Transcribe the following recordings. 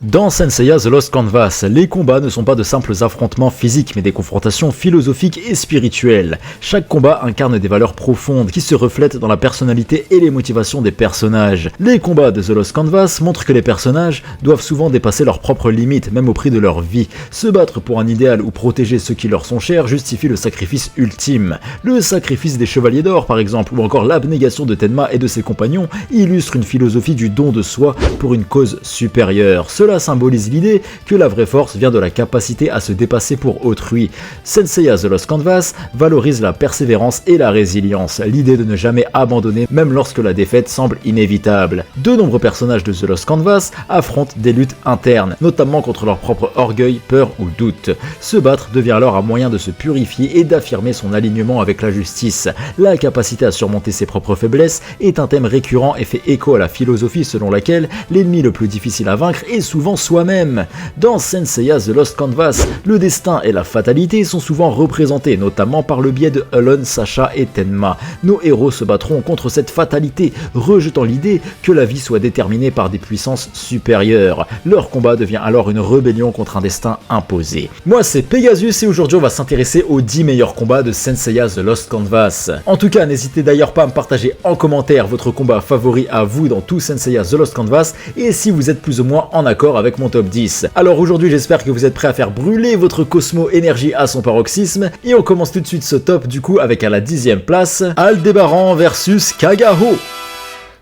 Dans Saint Seiya The Lost Canvas, les combats ne sont pas de simples affrontements physiques mais des confrontations philosophiques et spirituelles. Chaque combat incarne des valeurs profondes qui se reflètent dans la personnalité et les motivations des personnages. Les combats de The Lost Canvas montrent que les personnages doivent souvent dépasser leurs propres limites, même au prix de leur vie. Se battre pour un idéal ou protéger ceux qui leur sont chers justifie le sacrifice ultime. Le sacrifice des Chevaliers d'Or par exemple, ou encore l'abnégation de Tenma et de ses compagnons, illustre une philosophie du don de soi pour une cause supérieure. Cela symbolise l'idée que la vraie force vient de la capacité à se dépasser pour autrui. Saint Seiya The Lost Canvas valorise la persévérance et la résilience, l'idée de ne jamais abandonner même lorsque la défaite semble inévitable. De nombreux personnages de The Lost Canvas affrontent des luttes internes, notamment contre leur propre orgueil, peur ou doute. Se battre devient alors un moyen de se purifier et d'affirmer son alignement avec la justice. La capacité à surmonter ses propres faiblesses est un thème récurrent et fait écho à la philosophie selon laquelle l'ennemi le plus difficile à vaincre est souvent soi-même. Dans Saint Seiya The Lost Canvas, le destin et la fatalité sont souvent représentés, notamment par le biais de Hulon, Sasha et Tenma. Nos héros se battront contre cette fatalité, rejetant l'idée que la vie soit déterminée par des puissances supérieures. Leur combat devient alors une rébellion contre un destin imposé. Moi c'est Pegasus et aujourd'hui on va s'intéresser aux 10 meilleurs combats de Saint Seiya The Lost Canvas. En tout cas, n'hésitez d'ailleurs pas à me partager en commentaire votre combat favori à vous dans tout Saint Seiya The Lost Canvas et si vous êtes plus ou moins en accord avec mon top 10. Alors aujourd'hui j'espère que vous êtes prêts à faire brûler votre Cosmo énergie à son paroxysme et on commence tout de suite ce top du coup avec à la 10e place Aldébaran versus Kagahou.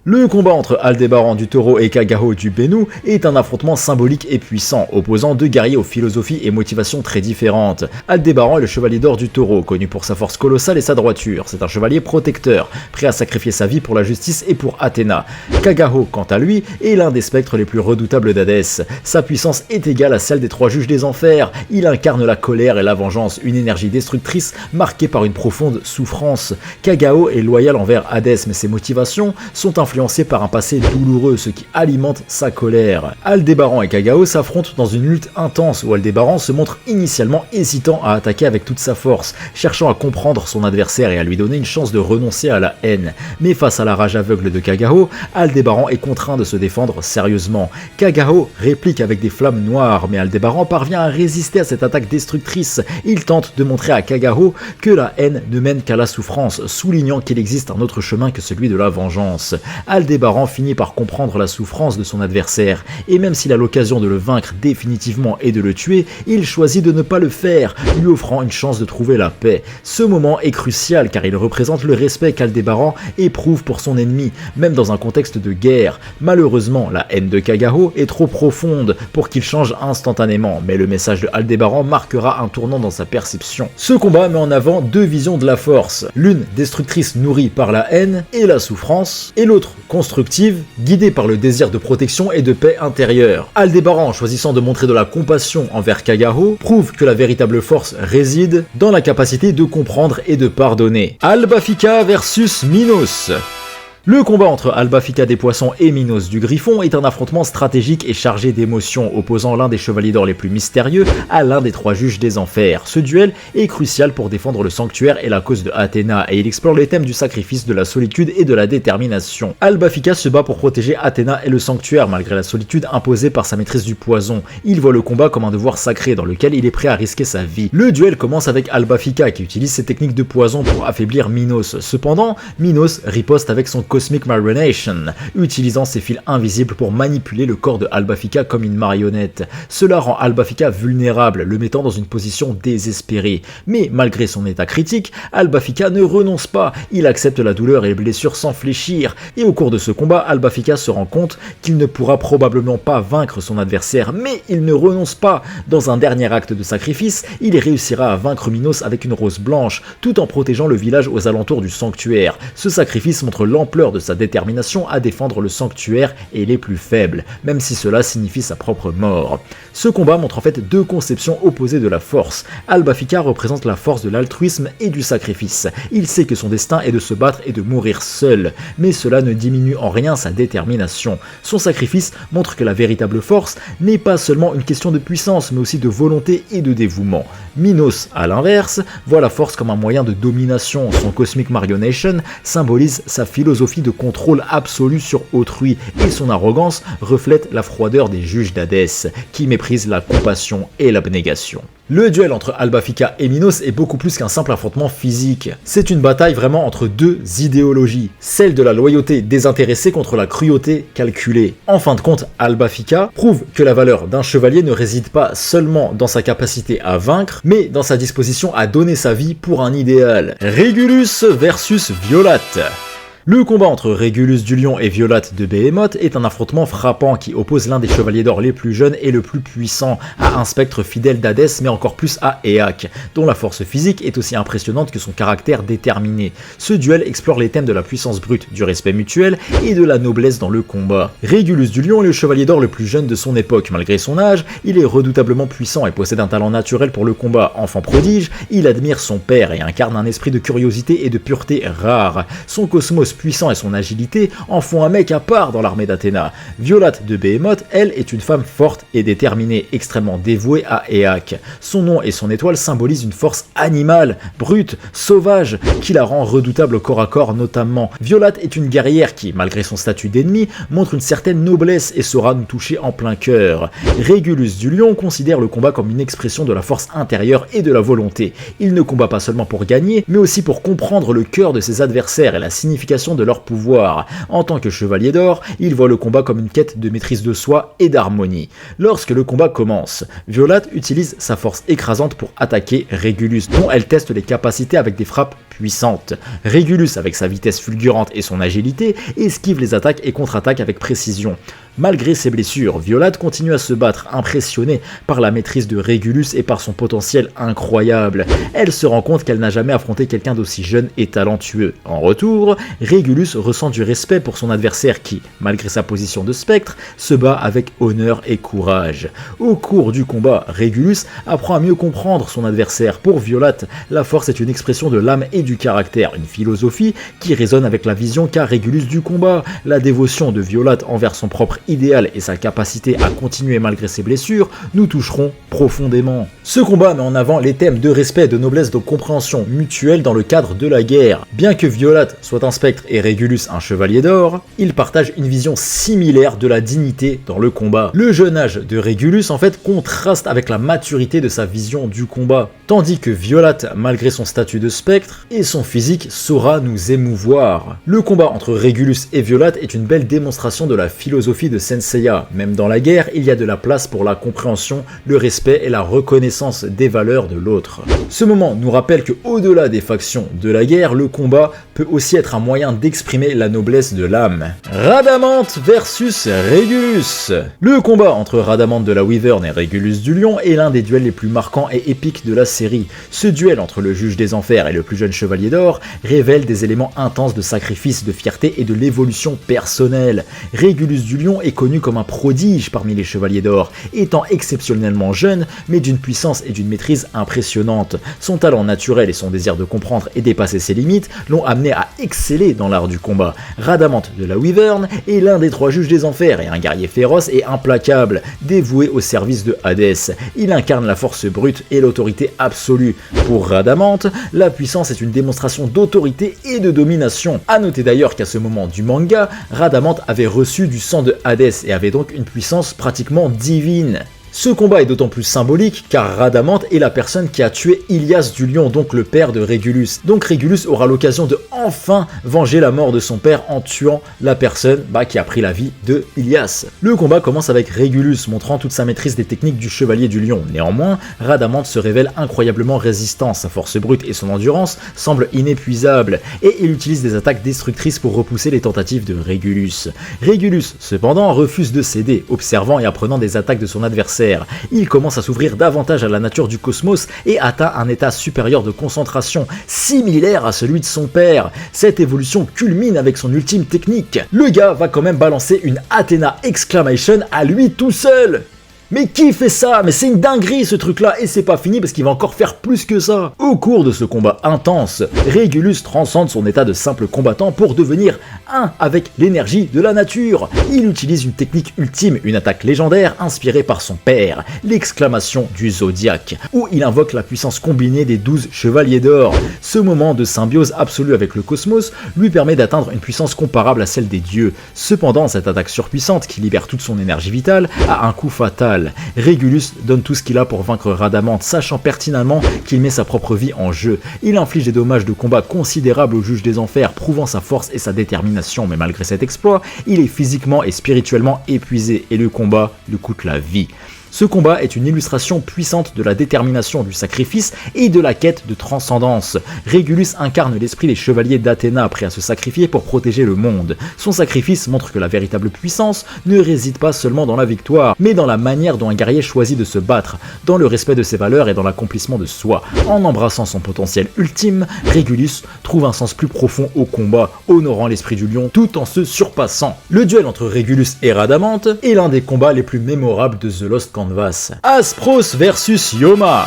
Le combat entre Aldébaran du Taureau et Kagahou du Bennu est un affrontement symbolique et puissant, opposant deux guerriers aux philosophies et motivations très différentes. Aldébaran est le chevalier d'or du Taureau, connu pour sa force colossale et sa droiture. C'est un chevalier protecteur, prêt à sacrifier sa vie pour la justice et pour Athéna. Kagahou, quant à lui, est l'un des spectres les plus redoutables d'Hadès. Sa puissance est égale à celle des trois juges des enfers. Il incarne la colère et la vengeance, une énergie destructrice marquée par une profonde souffrance. Kagahou est loyal envers Hadès, mais ses motivations sont influencé par un passé douloureux, ce qui alimente sa colère. Aldébaran et Kagahou s'affrontent dans une lutte intense où Aldébaran se montre initialement hésitant à attaquer avec toute sa force, cherchant à comprendre son adversaire et à lui donner une chance de renoncer à la haine. Mais face à la rage aveugle de Kagahou, Aldébaran est contraint de se défendre sérieusement. Kagahou réplique avec des flammes noires, mais Aldébaran parvient à résister à cette attaque destructrice. Il tente de montrer à Kagahou que la haine ne mène qu'à la souffrance, soulignant qu'il existe un autre chemin que celui de la vengeance. Aldébaran finit par comprendre la souffrance de son adversaire, et même s'il a l'occasion de le vaincre définitivement et de le tuer, il choisit de ne pas le faire, lui offrant une chance de trouver la paix. Ce moment est crucial car il représente le respect qu'Aldébaran éprouve pour son ennemi, même dans un contexte de guerre. Malheureusement, la haine de Kagahou est trop profonde pour qu'il change instantanément, mais le message de Aldébaran marquera un tournant dans sa perception. Ce combat met en avant deux visions de la force, l'une destructrice nourrie par la haine et la souffrance, et l'autre constructive, guidée par le désir de protection et de paix intérieure. Aldébaran, choisissant de montrer de la compassion envers Kagahou, prouve que la véritable force réside dans la capacité de comprendre et de pardonner. Albafika versus Minos. Le combat entre Albafika des Poissons et Minos du Griffon est un affrontement stratégique et chargé d'émotions, opposant l'un des chevaliers d'or les plus mystérieux à l'un des trois juges des enfers. Ce duel est crucial pour défendre le sanctuaire et la cause de Athéna, et il explore les thèmes du sacrifice, de la solitude et de la détermination. Albafika se bat pour protéger Athéna et le sanctuaire, malgré la solitude imposée par sa maîtrise du poison. Il voit le combat comme un devoir sacré dans lequel il est prêt à risquer sa vie. Le duel commence avec Albafika qui utilise ses techniques de poison pour affaiblir Minos. Cependant, Minos riposte avec son Cosmic Marionation, utilisant ses fils invisibles pour manipuler le corps de Albafika comme une marionnette. Cela rend Albafika vulnérable, le mettant dans une position désespérée. Mais malgré son état critique, Albafika ne renonce pas, il accepte la douleur et les blessures sans fléchir, et au cours de ce combat, Albafika se rend compte qu'il ne pourra probablement pas vaincre son adversaire, mais il ne renonce pas. Dans un dernier acte de sacrifice, il réussira à vaincre Minos avec une rose blanche, tout en protégeant le village aux alentours du sanctuaire. Ce sacrifice montre l'ampleur de sa détermination à défendre le sanctuaire et les plus faibles, même si cela signifie sa propre mort. Ce combat montre en fait deux conceptions opposées de la force. Albafika représente la force de l'altruisme et du sacrifice. Il sait que son destin est de se battre et de mourir seul, mais cela ne diminue en rien sa détermination. Son sacrifice montre que la véritable force n'est pas seulement une question de puissance, mais aussi de volonté et de dévouement. Minos, à l'inverse, voit la force comme un moyen de domination. Son Cosmic Marionation symbolise sa philosophie philosophie de contrôle absolu sur autrui, et son arrogance reflète la froideur des juges d'Hadès, qui méprisent la compassion et l'abnégation. Le duel entre Albafika et Minos est beaucoup plus qu'un simple affrontement physique. C'est une bataille vraiment entre deux idéologies, celle de la loyauté désintéressée contre la cruauté calculée. En fin de compte, Albafika prouve que la valeur d'un chevalier ne réside pas seulement dans sa capacité à vaincre, mais dans sa disposition à donner sa vie pour un idéal. Régulus versus Violate. Le combat entre Régulus du Lion et Violate de Behemoth est un affrontement frappant qui oppose l'un des chevaliers d'or les plus jeunes et le plus puissant à un spectre fidèle d'Hadès, mais encore plus à Éaque, dont la force physique est aussi impressionnante que son caractère déterminé. Ce duel explore les thèmes de la puissance brute, du respect mutuel et de la noblesse dans le combat. Régulus du Lion est le chevalier d'or le plus jeune de son époque. Malgré son âge, il est redoutablement puissant et possède un talent naturel pour le combat. Enfant prodige, il admire son père et incarne un esprit de curiosité et de pureté rare. Son cosmos puissant et son agilité en font un mec à part dans l'armée d'Athéna. Violate de Behemoth, elle, est une femme forte et déterminée, extrêmement dévouée à Éaque. Son nom et son étoile symbolisent une force animale, brute, sauvage, qui la rend redoutable au corps à corps notamment. Violate est une guerrière qui, malgré son statut d'ennemi, montre une certaine noblesse et saura nous toucher en plein cœur. Régulus du Lion considère le combat comme une expression de la force intérieure et de la volonté. Il ne combat pas seulement pour gagner, mais aussi pour comprendre le cœur de ses adversaires et la signification de leur pouvoir. En tant que chevalier d'or, il voit le combat comme une quête de maîtrise de soi et d'harmonie. Lorsque le combat commence, Violate utilise sa force écrasante pour attaquer Régulus, dont elle teste les capacités avec des frappes puissantes. Régulus, avec sa vitesse fulgurante et son agilité, esquive les attaques et contre-attaque avec précision. Malgré ses blessures, Violate continue à se battre, impressionnée par la maîtrise de Régulus et par son potentiel incroyable. Elle se rend compte qu'elle n'a jamais affronté quelqu'un d'aussi jeune et talentueux. En retour, Régulus ressent du respect pour son adversaire qui, malgré sa position de spectre, se bat avec honneur et courage. Au cours du combat, Régulus apprend à mieux comprendre son adversaire. Pour Violate, la force est une expression de l'âme et du caractère, une philosophie qui résonne avec la vision qu'a Régulus du combat. La dévotion de Violate envers son propre idéal et sa capacité à continuer malgré ses blessures nous toucheront profondément. Ce combat met en avant les thèmes de respect, de noblesse, de compréhension mutuelle dans le cadre de la guerre. Bien que Violate soit un spectre et Régulus un chevalier d'or, ils partagent une vision similaire de la dignité dans le combat. Le jeune âge de Régulus en fait contraste avec la maturité de sa vision du combat, tandis que Violate, malgré son statut de spectre et son physique, saura nous émouvoir. Le combat entre Régulus et Violate est une belle démonstration de la philosophie de Senseiya. Même dans la guerre, il y a de la place pour la compréhension, le respect et la reconnaissance des valeurs de l'autre. Ce moment nous rappelle que au-delà des factions de la guerre, le combat peut aussi être un moyen d'exprimer la noblesse de l'âme. Rhadamante versus Régulus. Le combat entre Rhadamante de la Wyvern et Régulus du Lion est l'un des duels les plus marquants et épiques de la série. Ce duel entre le juge des enfers et le plus jeune chevalier d'or révèle des éléments intenses de sacrifice, de fierté et de l'évolution personnelle. Régulus du Lion est connu comme un prodige parmi les chevaliers d'or, étant exceptionnellement jeune, mais d'une puissance et d'une maîtrise impressionnantes. Son talent naturel et son désir de comprendre et dépasser ses limites l'ont amené à exceller dans l'art du combat. Rhadamante de la Wyvern est l'un des 3 juges des enfers et un guerrier féroce et implacable, dévoué au service de Hadès. Il incarne la force brute et l'autorité absolue. Pour Rhadamante, la puissance est une démonstration d'autorité et de domination. A noter d'ailleurs qu'à ce moment du manga, Rhadamante avait reçu du sang de Hadès et avait donc une puissance pratiquement divine. Ce combat est d'autant plus symbolique car Rhadamante est la personne qui a tué Ilias du Lion, donc le père de Régulus. Donc Régulus aura l'occasion de enfin venger la mort de son père en tuant la personne qui a pris la vie de Ilias. Le combat commence avec Régulus montrant toute sa maîtrise des techniques du chevalier du Lion. Néanmoins, Rhadamante se révèle incroyablement résistant, sa force brute et son endurance semblent inépuisables, et il utilise des attaques destructrices pour repousser les tentatives de Régulus. Régulus, cependant, refuse de céder, observant et apprenant des attaques de son adversaire. Il commence à s'ouvrir davantage à la nature du cosmos et atteint un état supérieur de concentration, similaire à celui de son père. Cette évolution culmine avec son ultime technique. Le gars va quand même balancer une Athena Exclamation à lui tout seul. Mais qui fait ça? Mais c'est une dinguerie ce truc-là, et c'est pas fini parce qu'il va encore faire plus que ça. Au cours de ce combat intense, Régulus transcende son état de simple combattant pour devenir un avec l'énergie de la nature. Il utilise une technique ultime, une attaque légendaire inspirée par son père, l'exclamation du Zodiaque, où il invoque la puissance combinée des 12 chevaliers d'or. Ce moment de symbiose absolue avec le cosmos lui permet d'atteindre une puissance comparable à celle des dieux. Cependant, cette attaque surpuissante qui libère toute son énergie vitale a un coup fatal. Régulus donne tout ce qu'il a pour vaincre Rhadamante, sachant pertinemment qu'il met sa propre vie en jeu. Il inflige des dommages de combat considérables au juge des enfers, prouvant sa force et sa détermination, mais malgré cet exploit, il est physiquement et spirituellement épuisé et le combat lui coûte la vie. Ce combat est une illustration puissante de la détermination du sacrifice et de la quête de transcendance. Régulus incarne l'esprit des chevaliers d'Athéna prêts à se sacrifier pour protéger le monde. Son sacrifice montre que la véritable puissance ne réside pas seulement dans la victoire, mais dans la manière dont un guerrier choisit de se battre, dans le respect de ses valeurs et dans l'accomplissement de soi. En embrassant son potentiel ultime, Régulus trouve un sens plus profond au combat, honorant l'esprit du lion tout en se surpassant. Le duel entre Régulus et Rhadamante est l'un des combats les plus mémorables de The Lost Canvas. Aspros versus Yoma.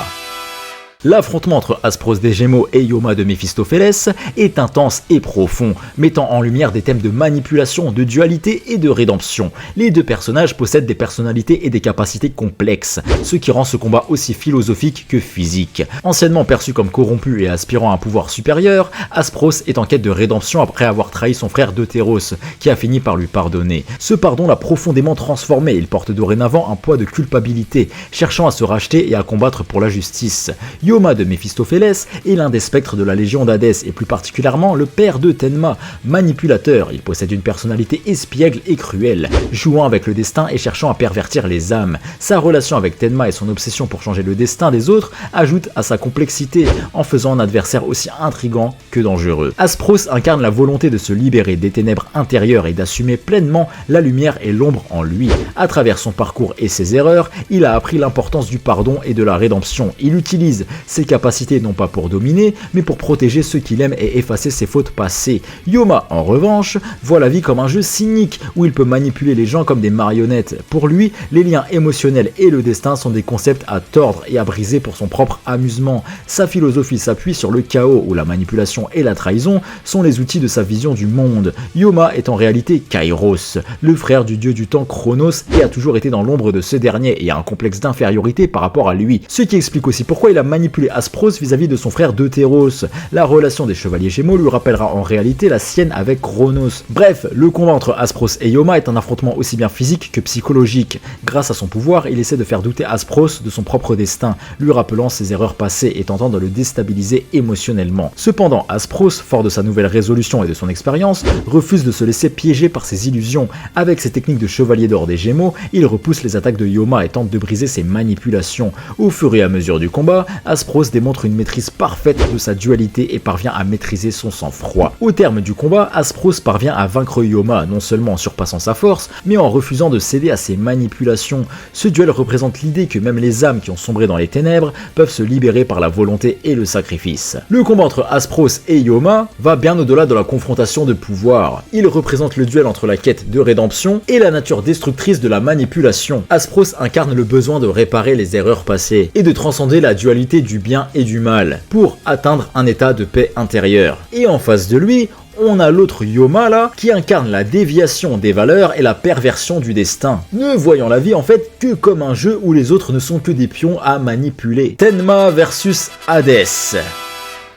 L'affrontement entre Aspros des Gémeaux et Yoma de Méphistophélès est intense et profond, mettant en lumière des thèmes de manipulation, de dualité et de rédemption. Les deux personnages possèdent des personnalités et des capacités complexes, ce qui rend ce combat aussi philosophique que physique. Anciennement perçu comme corrompu et aspirant à un pouvoir supérieur, Aspros est en quête de rédemption après avoir trahi son frère Deutéros, qui a fini par lui pardonner. Ce pardon l'a profondément transformé, il porte dorénavant un poids de culpabilité, cherchant à se racheter et à combattre pour la justice. Yoma de Méphistophélès est l'un des spectres de la Légion d'Hadès et plus particulièrement le père de Tenma, manipulateur. Il possède une personnalité espiègle et cruelle, jouant avec le destin et cherchant à pervertir les âmes. Sa relation avec Tenma et son obsession pour changer le destin des autres ajoutent à sa complexité en faisant un adversaire aussi intrigant que dangereux. Aspros incarne la volonté de se libérer des ténèbres intérieures et d'assumer pleinement la lumière et l'ombre en lui. À travers son parcours et ses erreurs, il a appris l'importance du pardon et de la rédemption. Il utilise ses capacités non pas pour dominer, mais pour protéger ceux qu'il aime et effacer ses fautes passées. Yoma, en revanche, voit la vie comme un jeu cynique, où il peut manipuler les gens comme des marionnettes. Pour lui, les liens émotionnels et le destin sont des concepts à tordre et à briser pour son propre amusement. Sa philosophie s'appuie sur le chaos, où la manipulation et la trahison sont les outils de sa vision du monde. Yoma est en réalité Kairos, le frère du dieu du temps Chronos, et a toujours été dans l'ombre de ce dernier et a un complexe d'infériorité par rapport à lui. Ce qui explique aussi pourquoi il a manipulé Aspros vis-à-vis de son frère Deutéros. La relation des chevaliers Gémeaux lui rappellera en réalité la sienne avec Chronos. Bref, le combat entre Aspros et Yoma est un affrontement aussi bien physique que psychologique. Grâce à son pouvoir, il essaie de faire douter Aspros de son propre destin, lui rappelant ses erreurs passées et tentant de le déstabiliser émotionnellement. Cependant, Aspros, fort de sa nouvelle résolution et de son expérience, refuse de se laisser piéger par ses illusions. Avec ses techniques de chevalier d'or des Gémeaux, il repousse les attaques de Yoma et tente de briser ses manipulations. Au fur et à mesure du combat, Aspros démontre une maîtrise parfaite de sa dualité et parvient à maîtriser son sang-froid. Au terme du combat, Aspros parvient à vaincre Yoma, non seulement en surpassant sa force, mais en refusant de céder à ses manipulations. Ce duel représente l'idée que même les âmes qui ont sombré dans les ténèbres peuvent se libérer par la volonté et le sacrifice. Le combat entre Aspros et Yoma va bien au-delà de la confrontation de pouvoir. Il représente le duel entre la quête de rédemption et la nature destructrice de la manipulation. Aspros incarne le besoin de réparer les erreurs passées et de transcender la dualité du bien et du mal pour atteindre un état de paix intérieure. Et en face de lui, on a l'autre Yoma là, qui incarne la déviation des valeurs et la perversion du destin, ne voyant la vie en fait que comme un jeu où les autres ne sont que des pions à manipuler. Tenma versus Hadès.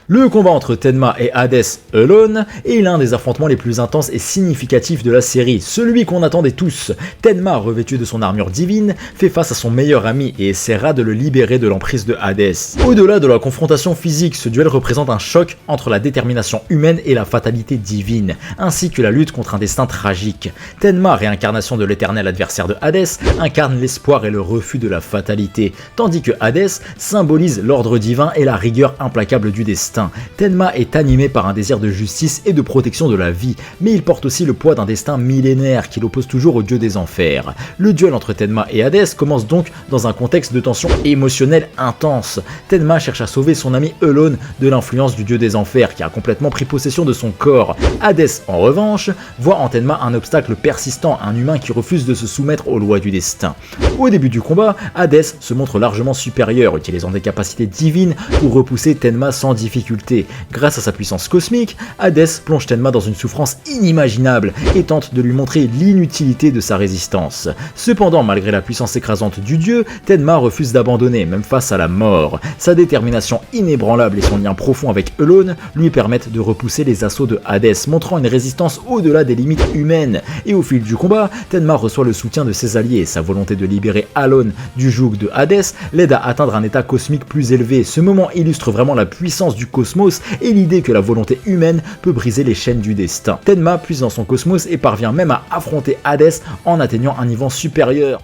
Le combat entre Tenma et Hadès Alone est l'un des affrontements les plus intenses et significatifs de la série, celui qu'on attendait tous. Tenma, revêtu de son armure divine, fait face à son meilleur ami et essaiera de le libérer de l'emprise de Hadès. Au-delà de la confrontation physique, ce duel représente un choc entre la détermination humaine et la fatalité divine, ainsi que la lutte contre un destin tragique. Tenma, réincarnation de l'éternel adversaire de Hadès, incarne l'espoir et le refus de la fatalité, tandis que Hadès symbolise l'ordre divin et la rigueur implacable du destin. destin. Tenma est animé par un désir de justice et de protection de la vie, mais il porte aussi le poids d'un destin millénaire qui l'oppose toujours au dieu des enfers. Le duel entre Tenma et Hadès commence donc dans un contexte de tension émotionnelle intense. Tenma cherche à sauver son ami Elone de l'influence du dieu des enfers qui a complètement pris possession de son corps. Hadès, en revanche, voit en Tenma un obstacle persistant, un humain qui refuse de se soumettre aux lois du destin. Au début du combat, Hadès se montre largement supérieur, utilisant des capacités divines pour repousser Tenma sans difficulté. Grâce à sa puissance cosmique, Hadès plonge Tenma dans une souffrance inimaginable et tente de lui montrer l'inutilité de sa résistance. Cependant, malgré la puissance écrasante du dieu, Tenma refuse d'abandonner, même face à la mort. Sa détermination inébranlable et son lien profond avec Elone lui permettent de repousser les assauts de Hadès, montrant une résistance au-delà des limites humaines. Et au fil du combat, Tenma reçoit le soutien de ses alliés. Sa volonté de libérer Elone du joug de Hadès l'aide à atteindre un état cosmique plus élevé. Ce moment illustre vraiment la puissance du cosmos et l'idée que la volonté humaine peut briser les chaînes du destin. Tenma puise dans son cosmos et parvient même à affronter Hadès en atteignant un niveau supérieur.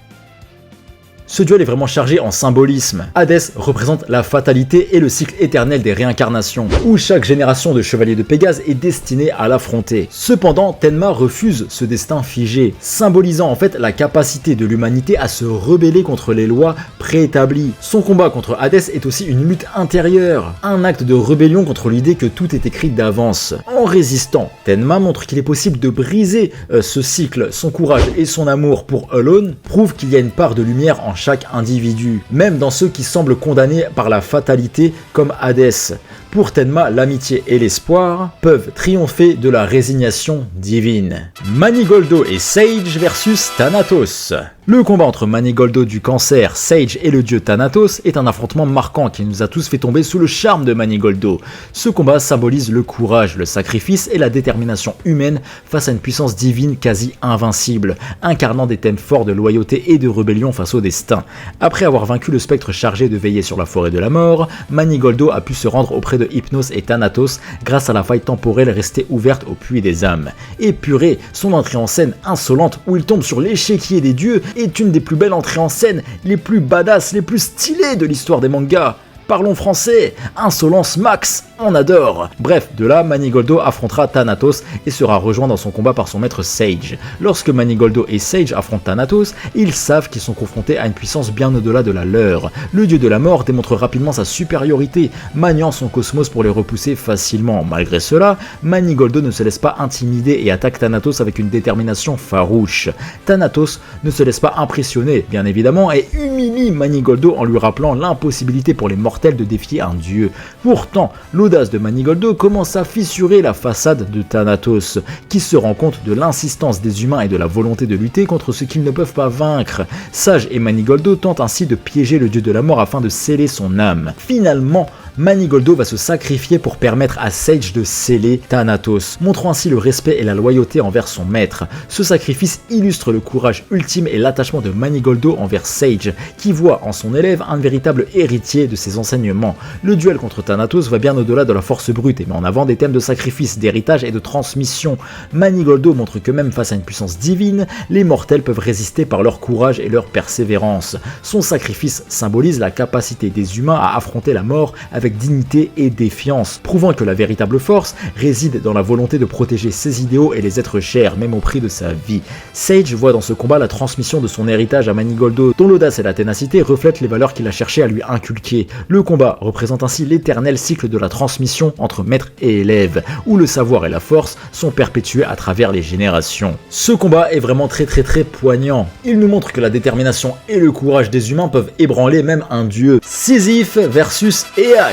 Ce duel est vraiment chargé en symbolisme. Hadès représente la fatalité et le cycle éternel des réincarnations, où chaque génération de chevaliers de Pégase est destinée à l'affronter. Cependant, Tenma refuse ce destin figé, symbolisant en fait la capacité de l'humanité à se rebeller contre les lois préétablies. Son combat contre Hadès est aussi une lutte intérieure, un acte de rébellion contre l'idée que tout est écrit d'avance. En résistant, Tenma montre qu'il est possible de briser ce cycle. Son courage et son amour pour Elone prouvent qu'il y a une part de lumière en chaque individu, même dans ceux qui semblent condamnés par la fatalité comme Hadès. Pour Tenma, l'amitié et l'espoir peuvent triompher de la résignation divine. Manigoldo et Sage versus Thanatos. Le combat entre Manigoldo du cancer, Sage et le dieu Thanatos est un affrontement marquant qui nous a tous fait tomber sous le charme de Manigoldo. Ce combat symbolise le courage, le sacrifice et la détermination humaine face à une puissance divine quasi invincible, incarnant des thèmes forts de loyauté et de rébellion face au destin. Après avoir vaincu le spectre chargé de veiller sur la forêt de la mort, Manigoldo a pu se rendre auprès de Hypnos et Thanatos grâce à la faille temporelle restée ouverte au puits des âmes. Épuré, son entrée en scène insolente où il tombe sur l'échiquier des dieux est une des plus belles entrées en scène, les plus badass, les plus stylées de l'histoire des mangas. Parlons français, insolence max, on adore. Bref, de là, Manigoldo affrontera Thanatos et sera rejoint dans son combat par son maître Sage. Lorsque Manigoldo et Sage affrontent Thanatos, ils savent qu'ils sont confrontés à une puissance bien au-delà de la leur. Le dieu de la mort démontre rapidement sa supériorité, maniant son cosmos pour les repousser facilement. Malgré cela, Manigoldo ne se laisse pas intimider et attaque Thanatos avec une détermination farouche. Thanatos ne se laisse pas impressionner, bien évidemment, et humilie Manigoldo en lui rappelant l'impossibilité pour les mortels de défier un dieu. Pourtant, l'audace de Manigoldo commence à fissurer la façade de Thanatos, qui se rend compte de l'insistance des humains et de la volonté de lutter contre ce qu'ils ne peuvent pas vaincre. Sage et Manigoldo tentent ainsi de piéger le dieu de la mort afin de sceller son âme. Finalement, Manigoldo va se sacrifier pour permettre à Sage de sceller Thanatos, montrant ainsi le respect et la loyauté envers son maître. Ce sacrifice illustre le courage ultime et l'attachement de Manigoldo envers Sage, qui voit en son élève un véritable héritier de ses enseignements. Le duel contre Thanatos va bien au-delà de la force brute et met en avant des thèmes de sacrifice, d'héritage et de transmission. Manigoldo montre que même face à une puissance divine, les mortels peuvent résister par leur courage et leur persévérance. Son sacrifice symbolise la capacité des humains à affronter la mort avec dignité et défiance, prouvant que la véritable force réside dans la volonté de protéger ses idéaux et les êtres chers, même au prix de sa vie. Sage voit dans ce combat la transmission de son héritage à Manigoldo, dont l'audace et la ténacité reflètent les valeurs qu'il a cherché à lui inculquer. Le combat représente ainsi l'éternel cycle de la transmission entre maître et élève, où le savoir et la force sont perpétués à travers les générations. Ce combat est vraiment très poignant. Il nous montre que la détermination et le courage des humains peuvent ébranler même un dieu. Sisyphe versus Éaque.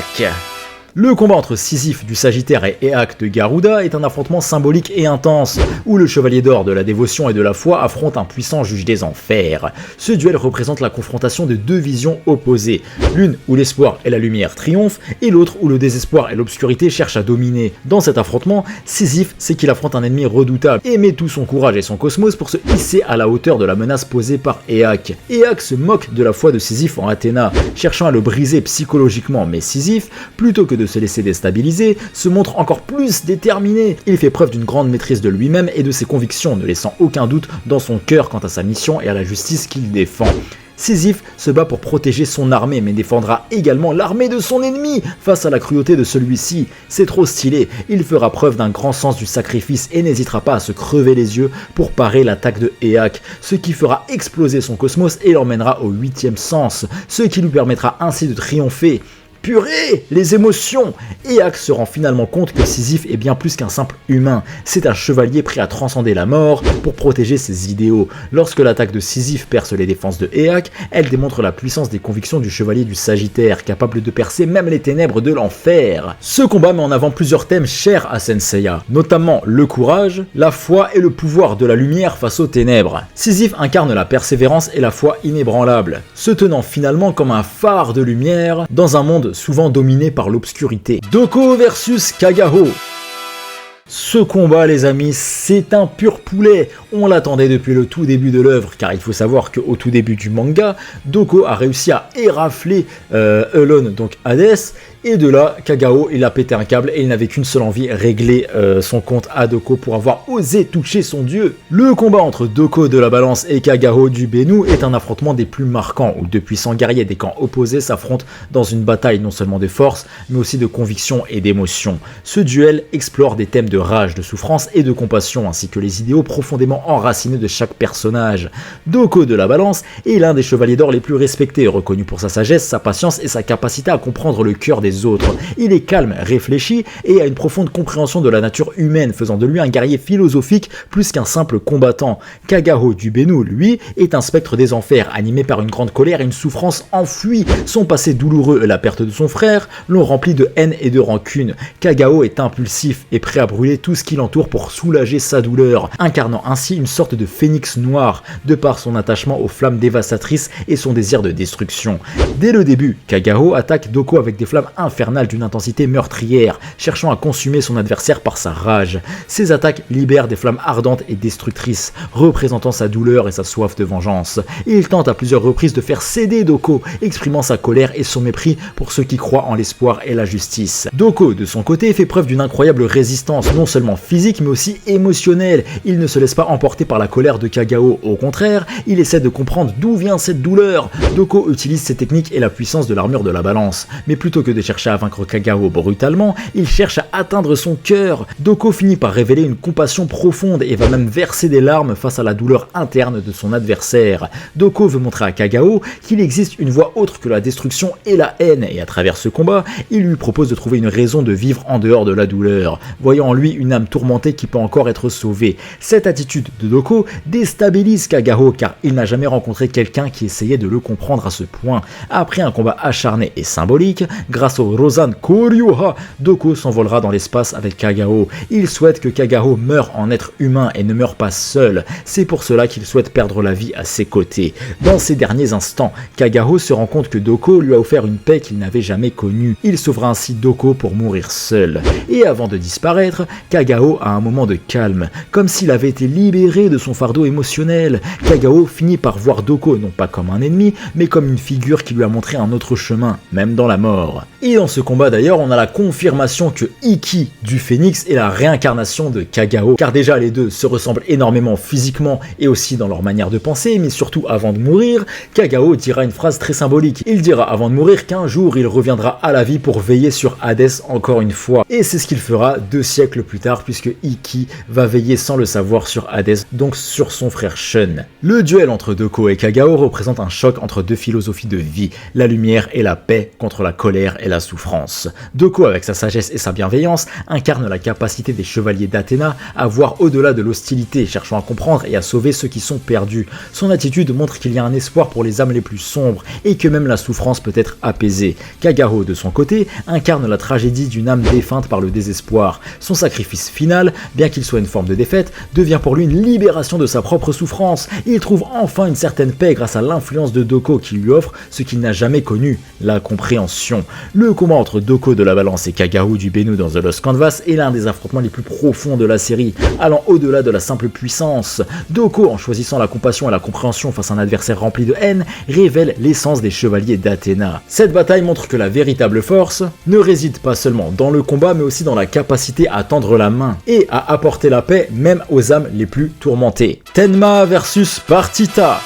Le combat entre Sisyphe du Sagittaire et Éaque de Garuda est un affrontement symbolique et intense, où le chevalier d'or de la dévotion et de la foi affronte un puissant juge des enfers. Ce duel représente la confrontation de deux visions opposées, l'une où l'espoir et la lumière triomphent, et l'autre où le désespoir et l'obscurité cherchent à dominer. Dans cet affrontement, Sisyphe sait qu'il affronte un ennemi redoutable, et met tout son courage et son cosmos pour se hisser à la hauteur de la menace posée par Éaque. Éaque se moque de la foi de Sisyphe en Athéna, cherchant à le briser psychologiquement, mais Sisyphe, plutôt que de se laisser déstabiliser, se montre encore plus déterminé. Il fait preuve d'une grande maîtrise de lui-même et de ses convictions, ne laissant aucun doute dans son cœur quant à sa mission et à la justice qu'il défend. Sisyphe se bat pour protéger son armée, mais défendra également l'armée de son ennemi face à la cruauté de celui-ci. C'est trop stylé, il fera preuve d'un grand sens du sacrifice et n'hésitera pas à se crever les yeux pour parer l'attaque de Éaque, ce qui fera exploser son cosmos et l'emmènera au 8e sens, ce qui lui permettra ainsi de triompher. Purée, les émotions! Éaque se rend finalement compte que Sisyphe est bien plus qu'un simple humain. C'est un chevalier prêt à transcender la mort pour protéger ses idéaux. Lorsque l'attaque de Sisyphe perce les défenses de Éaque, elle démontre la puissance des convictions du chevalier du Sagittaire, capable de percer même les ténèbres de l'enfer. Ce combat met en avant plusieurs thèmes chers à Senseiya, notamment le courage, la foi et le pouvoir de la lumière face aux ténèbres. Sisyphe incarne la persévérance et la foi inébranlable, se tenant finalement comme un phare de lumière dans un monde souvent dominé par l'obscurité. Doko versus Kagaho. Ce combat, les amis, c'est un pur poulet. On l'attendait depuis le tout début de l'œuvre, car il faut savoir qu'au tout début du manga, Doko a réussi à érafler Elon, donc Hadès, et de là, Kagaho, il a pété un câble et il n'avait qu'une seule envie, régler son compte à Doko pour avoir osé toucher son dieu. Le combat entre Doko de la Balance et Kagaho du Bennu est un affrontement des plus marquants, où deux puissants guerriers des camps opposés s'affrontent dans une bataille non seulement de force, mais aussi de conviction et d'émotion. Ce duel explore des thèmes de rage, de souffrance et de compassion, ainsi que les idéaux profondément enracinés de chaque personnage. Doko de la Balance est l'un des chevaliers d'or les plus respectés, reconnu pour sa sagesse, sa patience et sa capacité à comprendre le cœur des autres. Il est calme, réfléchi et a une profonde compréhension de la nature humaine, faisant de lui un guerrier philosophique plus qu'un simple combattant. Kagaho du Bennu, lui, est un spectre des enfers, animé par une grande colère et une souffrance enfouie. Son passé douloureux et la perte de son frère l'ont rempli de haine et de rancune. Kagaho est impulsif et prêt à brûler tout ce qui l'entoure pour soulager sa douleur, incarnant ainsi une sorte de phénix noir, de par son attachement aux flammes dévastatrices et son désir de destruction. Dès le début, Kagaho attaque Doko avec des flammes infernales d'une intensité meurtrière, cherchant à consumer son adversaire par sa rage. Ses attaques libèrent des flammes ardentes et destructrices, représentant sa douleur et sa soif de vengeance. Il tente à plusieurs reprises de faire céder Doko, exprimant sa colère et son mépris pour ceux qui croient en l'espoir et la justice. Doko, de son côté, fait preuve d'une incroyable résistance, non seulement physique mais aussi émotionnelle. Il ne se laisse pas emporter par la colère de Kagaho, au contraire, il essaie de comprendre d'où vient cette douleur. Doko utilise ses techniques et la puissance de l'armure de la Balance, mais plutôt que de chercher à vaincre Kagaho brutalement, il cherche à atteindre son cœur. Doko finit par révéler une compassion profonde et va même verser des larmes face à la douleur interne de son adversaire. Doko veut montrer à Kagaho qu'il existe une voie autre que la destruction et la haine, et à travers ce combat, il lui propose de trouver une raison de vivre en dehors de la douleur, voyant en lui une âme tourmentée qui peut encore être sauvée. Cette attitude de Doko déstabilise Kagaho car il n'a jamais rencontré quelqu'un qui essayait de le comprendre à ce point. Après un combat acharné et symbolique, grâce au Rozan Koryuha, Doko s'envolera dans l'espace avec Kagaho. Il souhaite que Kagaho meure en être humain et ne meure pas seul. C'est pour cela qu'il souhaite perdre la vie à ses côtés. Dans ces derniers instants, Kagaho se rend compte que Doko lui a offert une paix qu'il n'avait jamais connue. Il sauvera ainsi Doko pour mourir seul. Et avant de disparaître, Kagaho a un moment de calme, comme s'il avait été libéré de son fardeau émotionnel. Kagaho finit par voir Doko non pas comme un ennemi, mais comme une figure qui lui a montré un autre chemin, même dans la mort. Et dans ce combat d'ailleurs, on a la confirmation que Ikki du Phénix est la réincarnation de Kagaho, car déjà les deux se ressemblent énormément physiquement et aussi dans leur manière de penser, mais surtout avant de mourir, Kagaho dira une phrase très symbolique. Il dira avant de mourir qu'un jour il reviendra à la vie pour veiller sur Hadès encore une fois. Et c'est ce qu'il fera 2 siècles plus tard, puisque Ikki va veiller sans le savoir sur Hadès, donc sur son frère Shun. Le duel entre Doko et Kagaho représente un choc entre deux philosophies de vie, la lumière et la paix contre la colère et la souffrance. Doko, avec sa sagesse et sa bienveillance, incarne la capacité des chevaliers d'Athéna à voir au-delà de l'hostilité, cherchant à comprendre et à sauver ceux qui sont perdus. Son attitude montre qu'il y a un espoir pour les âmes les plus sombres et que même la souffrance peut être apaisée. Kagaho, de son côté, incarne la tragédie d'une âme défunte par le désespoir. Son sacrifice final, bien qu'il soit une forme de défaite, devient pour lui une libération de sa propre souffrance. Il trouve enfin une certaine paix grâce à l'influence de Doko qui lui offre ce qu'il n'a jamais connu, la compréhension. Le combat entre Doko de la Balance et Kagaho du Bennu dans The Lost Canvas est l'un des affrontements les plus profonds de la série, allant au-delà de la simple puissance. Doko, en choisissant la compassion et la compréhension face à un adversaire rempli de haine, révèle l'essence des chevaliers d'Athéna. Cette bataille montre que la véritable force ne réside pas seulement dans le combat, mais aussi dans la capacité à tendre la main et à apporter la paix même aux âmes les plus tourmentées. Tenma versus Partita.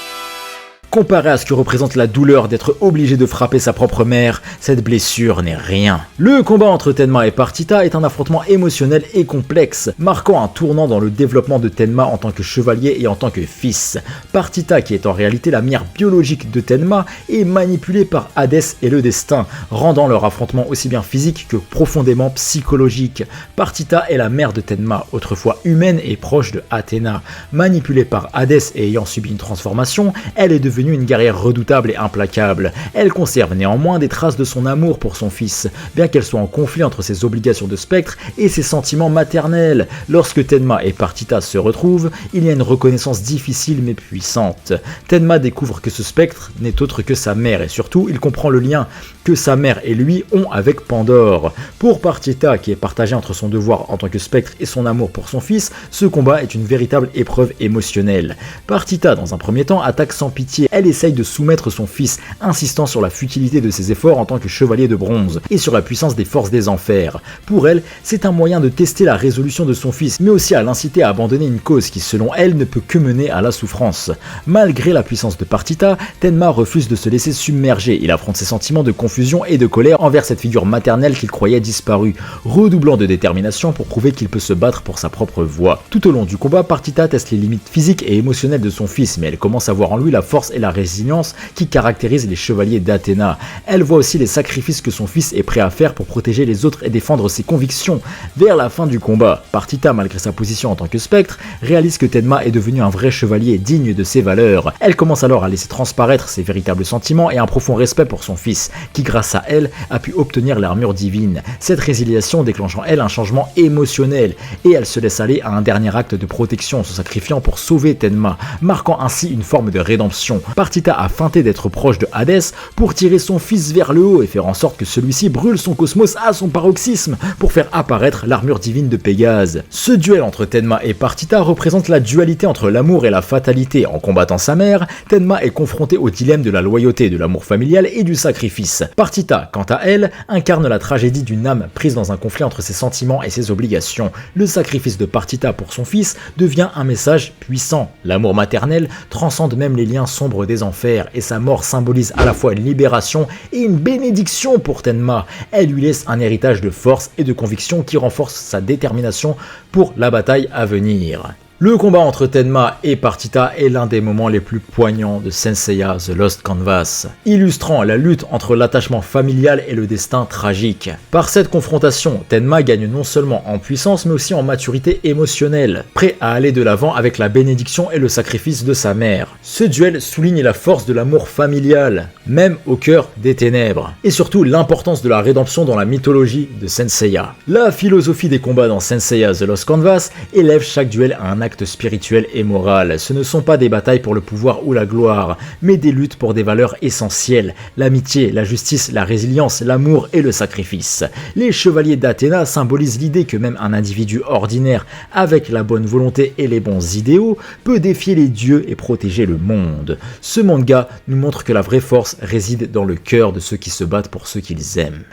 Comparé à ce que représente la douleur d'être obligé de frapper sa propre mère, cette blessure n'est rien. Le combat entre Tenma et Partita est un affrontement émotionnel et complexe, marquant un tournant dans le développement de Tenma en tant que chevalier et en tant que fils. Partita, qui est en réalité la mère biologique de Tenma, est manipulée par Hadès et le destin, rendant leur affrontement aussi bien physique que profondément psychologique. Partita est la mère de Tenma, autrefois humaine et proche de Athéna. Manipulée par Hadès et ayant subi une transformation, elle est devenue une guerrière redoutable et implacable. Elle conserve néanmoins des traces de son amour pour son fils, bien qu'elle soit en conflit entre ses obligations de spectre et ses sentiments maternels. Lorsque Tenma et Partita se retrouvent, il y a une reconnaissance difficile mais puissante. Tenma découvre que ce spectre n'est autre que sa mère et surtout il comprend le lien que sa mère et lui ont avec Pandore. Pour Partita, qui est partagée entre son devoir en tant que spectre et son amour pour son fils, ce combat est une véritable épreuve émotionnelle. Partita, dans un premier temps, attaque sans pitié. Elle essaye de soumettre son fils, insistant sur la futilité de ses efforts en tant que chevalier de bronze et sur la puissance des forces des enfers. Pour elle, c'est un moyen de tester la résolution de son fils, mais aussi à l'inciter à abandonner une cause qui, selon elle, ne peut que mener à la souffrance. Malgré la puissance de Partita, Tenma refuse de se laisser submerger. Il affronte ses sentiments de confusion et de colère envers cette figure maternelle qu'il croyait disparue, redoublant de détermination pour prouver qu'il peut se battre pour sa propre voix. Tout au long du combat, Partita teste les limites physiques et émotionnelles de son fils, mais elle commence à voir en lui la force et la résilience qui caractérisent les chevaliers d'Athéna. Elle voit aussi les sacrifices que son fils est prêt à faire pour protéger les autres et défendre ses convictions. Vers la fin du combat, Partita, malgré sa position en tant que spectre, réalise que Tenma est devenu un vrai chevalier digne de ses valeurs. Elle commence alors à laisser transparaître ses véritables sentiments et un profond respect pour son fils, qui grâce à elle a pu obtenir l'armure divine. Cette résiliation déclenche en elle un changement émotionnel et elle se laisse aller à un dernier acte de protection, se sacrifiant pour sauver Tenma, marquant ainsi une forme de rédemption. Partita a feinté d'être proche de Hadès pour tirer son fils vers le haut et faire en sorte que celui-ci brûle son cosmos à son paroxysme pour faire apparaître l'armure divine de Pégase. Ce duel entre Tenma et Partita représente la dualité entre l'amour et la fatalité. En combattant sa mère, Tenma est confrontée au dilemme de la loyauté, de l'amour familial et du sacrifice. Partita, quant à elle, incarne la tragédie d'une âme prise dans un conflit entre ses sentiments et ses obligations. Le sacrifice de Partita pour son fils devient un message puissant. L'amour maternel transcende même les liens sombres des enfers et sa mort symbolise à la fois une libération et une bénédiction pour Tenma. Elle lui laisse un héritage de force et de conviction qui renforce sa détermination pour la bataille à venir. Le combat entre Tenma et Partita est l'un des moments les plus poignants de Saint Seiya The Lost Canvas, illustrant la lutte entre l'attachement familial et le destin tragique. Par cette confrontation, Tenma gagne non seulement en puissance mais aussi en maturité émotionnelle, prêt à aller de l'avant avec la bénédiction et le sacrifice de sa mère. Ce duel souligne la force de l'amour familial, même au cœur des ténèbres, et surtout l'importance de la rédemption dans la mythologie de Saint Seiya. La philosophie des combats dans Saint Seiya The Lost Canvas élève chaque duel à un acte spirituel et moral. Ce ne sont pas des batailles pour le pouvoir ou la gloire, mais des luttes pour des valeurs essentielles, l'amitié, la justice, la résilience, l'amour et le sacrifice. Les chevaliers d'Athéna symbolisent l'idée que même un individu ordinaire, avec la bonne volonté et les bons idéaux, peut défier les dieux et protéger le monde. Ce manga nous montre que la vraie force réside dans le cœur de ceux qui se battent pour ceux qu'ils aiment.